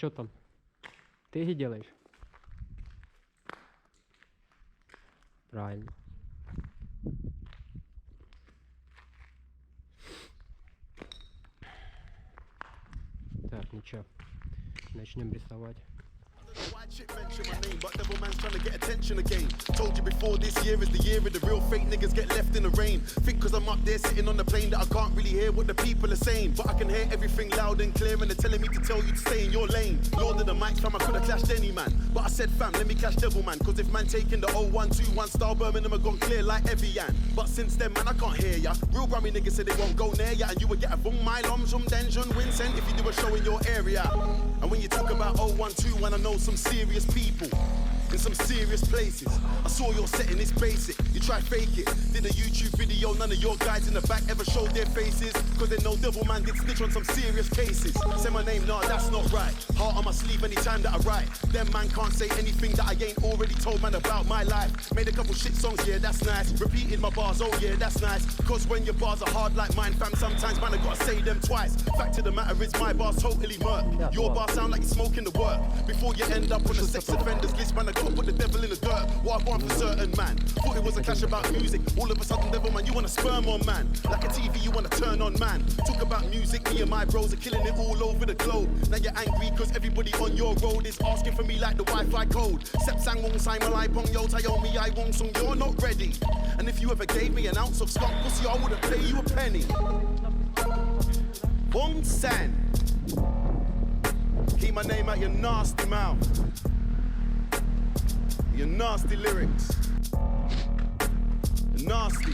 что там? Ты и делаешь? Правильно. Так, ничего. Начнем рисовать. Why chick mention my name, but devil man's trying to get attention again. Told you before, this year is the year of the real fake niggas get left in the rain. Think cause I'm up there sitting on the plane that I can't really hear what the people are saying. But I can hear everything loud and clear and they're telling me to tell you to stay in your lane. Lord of the mic, fam, I could have clashed any man. But I said fam, let me clash devil man. Cause if man taking the 0121 star Birmingham, I gone clear like Evian. But since then man, I can't hear ya. Real Grammy niggas said they won't go near ya. And you would get a boom, my lom, some Denjon, Vincent if you do a show in your area. And when you talk about 0121, I know some serious people in some serious places. I saw your setting, it's basic. You try fake it. Did a YouTube video, none of your guys in the back ever showed their faces. Cause they know devil man did snitch on some serious cases. Say my name, nah, that's not right. Heart on my sleeve anytime that I write. Them man can't say anything that I ain't already told man about my life. Made a couple shit songs, yeah, that's nice. Repeated my bars, oh yeah, that's nice. Cause when your bars are hard like mine, fam, sometimes man, I gotta say them twice. Fact of the matter is my bars totally murk. Your bars sound like you're smoking the work. Before you end up on the sex offenders list, man, I gotta put the devil in the dirt. What I want for certain man. Thought it was a clash about music. All of a sudden, devil man, you wanna sperm on man. Like a TV, you wanna turn on man. Talk about music, me and my bros are killing it all over the globe. Now you're angry cause everybody on your road is asking for me like the Wi-Fi code. Sep sang wong sai malai pong yo tayomi I wong song, you're not ready. And if you ever gave me an ounce of skunk pussy, I wouldn't pay you a penny. Wong San. Keep my name out your nasty mouth. Your nasty lyrics. Nasty.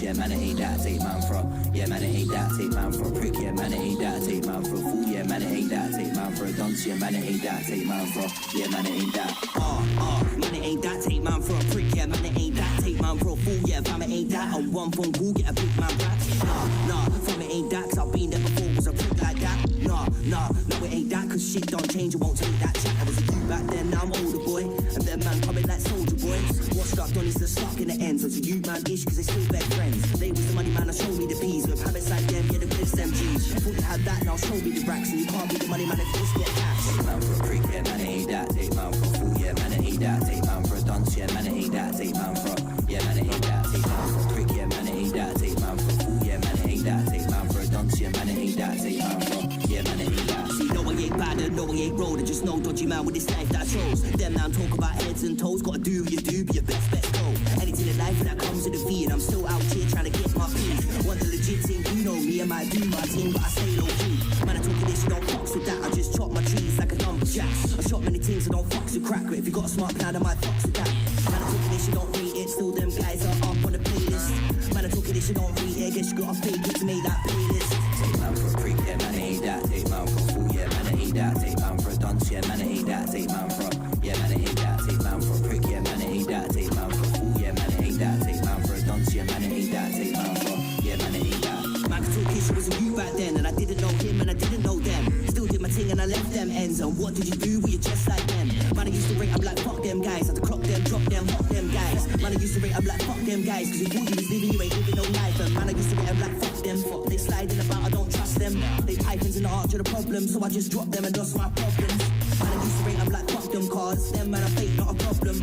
Yeah, man, I hate that. Take man for yeah, man, I hate that. Take man for a prick. Yeah, man, I hate that. Take man for a fool. Yeah, man, I hate that. Take man for a dunce. Yeah, man, I hate that. Take man for yeah, man, I hate that. Man, I hate that. Take man for a prick. Yeah, man, I hate that. Take man for a fool. Yeah, fam, I hate that. On one phone call, get a big man rap. Nah, fam, it ain't that. Cause I've been there before. Was a prick like that. Nah, no, it ain't that. Cause shit don't change. It won't take that chat. I was a you back then. Now I'm older boy. And then man coming like soldier boys. What's stuck on is the stuck in the end. So to you man ish cause they still best friends. They was the money man, I showed me the peas. With habits like them, yeah, the clips them G's. Thought you had that, now show me the racks. And you can't be the money man if you just get cash. Take man for a prick, yeah, man, I hate that. Take man for a fool, yeah, man, I hate that. Take man for a dunce, yeah, man, I hate that. Take man for yeah, man, I hate that. Take man for a prick, yeah, man, I hate that. Take man for a fool, yeah, man, I hate that. Take man for a dunce, yeah, man, I hate that. Take man for yeah, man, I hate that. See, no, I ain't bad and no, I ain't road. I just know dodgy man with this life that I chose. Them man talk about heads and toes. Gotta do what you do, be your best go. Anything in life that comes to the V, and I'm still out here trying to get my feet. Want the legit thing, you know me, I might do my thing, but I stay low key. Man, I talking this, you don't fucks with that. I just chop my trees like a lumberjack. I shot many things, I don't fucks with crack. But if you got a smart plan, I might fucks with that. Man, I talking this, you don't rate it. Still, them guys are up on the playlist. Man, I talking this, you don't rate it. Guess you gotta fake it to make that playlist. Take man for a prick, yeah, man, I hate that. Take man for a fool, yeah, man, I hate that. Take man for a dunce, yeah, man, I hate that. Take man for yeah, man, I hate that. Take man for a prick, yeah, man, I hate that. Take man for a fool, yeah, man, I hate that. Take man for a dunce, yeah, man, I hate that. Take man for yeah, man, I hate that. Man, could talk issue was a youth back then, and I didn't know him and I didn't know them. Still did my thing and I left them ends. And what did you do? Were you just like them? Man, I used to rate, I'm like, fuck them guys. Had to clock them, drop them, fuck them guys. Man, I used to rate, I'm like, fuck them guys. Cause you thought you was living, you ain't living no life. And man, I used to rate, I'm like, fuck them, fuck. They sliding about, I don't trust them. They pipings in the arch of the problem, so I just drop them and lost my problems. Man, I used to rate, I'm like, fuck them cars. Them man, I fake, not a problem.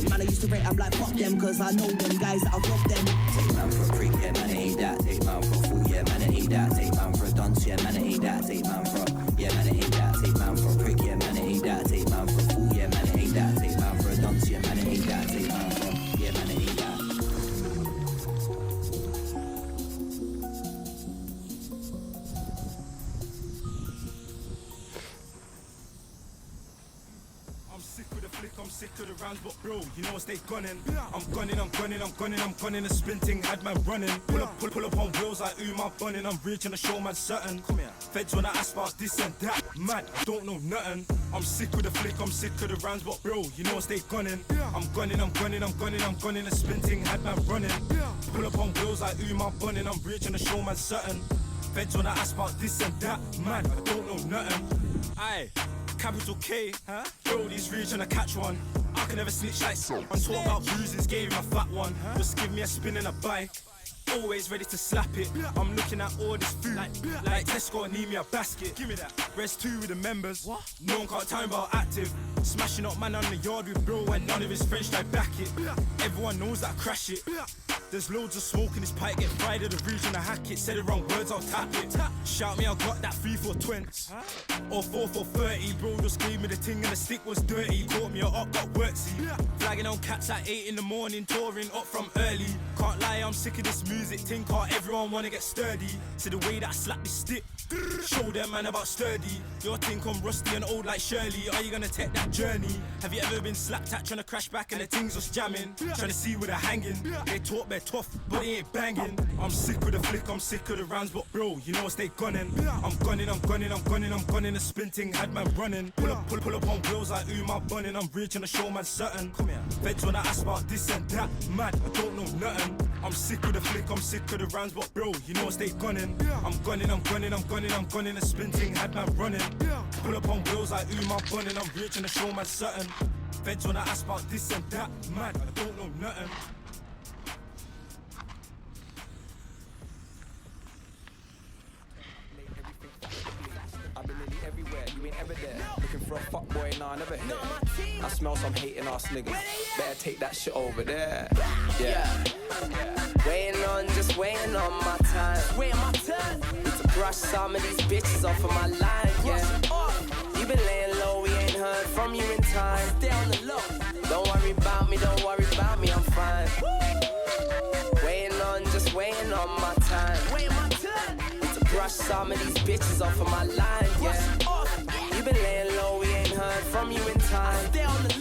Man, I used to rate, I'm like, fuck them, cause I know them guys that'll rob them. Take man for a prick, yeah, man, I hate that. Take man for a fool, yeah, man, I hate that. Take man for a dunce, yeah, man, I hate that. Take man for yeah, man, I hate that. Take man for a prick, yeah, man, I hate that. Take man for a fool, yeah, man, I hate that. Take man for a dunce, yeah, man, I hate that. Take man for yeah, man, I hate that. I'm sick of the rounds, but bro, you know I stay gunning. I'm gunning. The spin thing had man running. Pull up on wheels like ooh, my bunning. I'm reaching to show man certain. Come here. Feds when I ask about this and that. Mad, I don't know nothing. I'm sick of the flick, I'm sick of the rounds, but bro, you know I stay gunning. I'm gunning, I'm gunning, I'm gunning, I'm gunning. A sprinting had man running. Pull up on wheels like ooh, my bunning. I'm reaching the show man certain. Feds on the ass about this and that, man, I don't know nothing. Aye, capital K, huh? Bro, these reaching to catch one. I can never snitch like so. I'm talking about bruises, gave him a fat one. Just give me a spin and a bike. Always ready to slap it. I'm looking at all this food like Tesco, need me a basket. Give me that. Rest 2 with the members. What? No one can't time about active. Smashing up man on the yard with bro and none of his friends try back it. Everyone knows that I crash it. There's loads of smoke in this pipe, get fried at the region, I hack it. Said the wrong words, I'll tap it. Shout me, I got that 3 for 20s. Or 4 for 30, bro just gave me the ting and the stick was dirty. Caught me up, got worksy. Flagging on cats at 8 in the morning, touring up from early. Can't lie, I'm sick of this music thing, can't everyone wanna get sturdy. See the way that I slap this stick, show them man about sturdy. Your think I'm rusty and old like Shirley, are you gonna take that journey? Have you ever been slapped at trying to crash back and the things was jamming? Trying to see where they're hanging, they talk they're tough, but they ain't banging. I'm sick of the flick, I'm sick of the rounds, but bro, you know I stay gunning. I'm gunning, I'm gunning, I'm gunning, I'm gunning. A sprinting had man running. Pull up on wheels like ooh, my bunning. I'm reaching the show man certain. Come here, feds when I ask about this and that, mad, I don't know nothing. I'm sick of the flick, I'm sick of the rounds, but bro, you know I stay gunning. I'm gunning, I'm gunning, I'm gunning, I'm gunning. A sprinting had man running. Pull up on wheels like ooh, my bunning. I'm reaching the show man certain. Feds when I ask about this and that, mad, I don't know nothing. I've been nearly everywhere, you ain't ever there. Looking for a fuckboy, nah, never here. I smell some hating ass niggas. Better take that shit over there. Yeah. Just waiting on my time. Waiting my turn. Need to brush some of these bitches off of my line, yeah. You been laying low, we ain't heard from you in time. Stay on the low. Don't worry about me, don't worry about me, I'm fine. Just waiting on my time. Waiting my turn. Need to brush some of these bitches off of my line, yeah. You been laying low, we ain't heard from you in time. Stay on the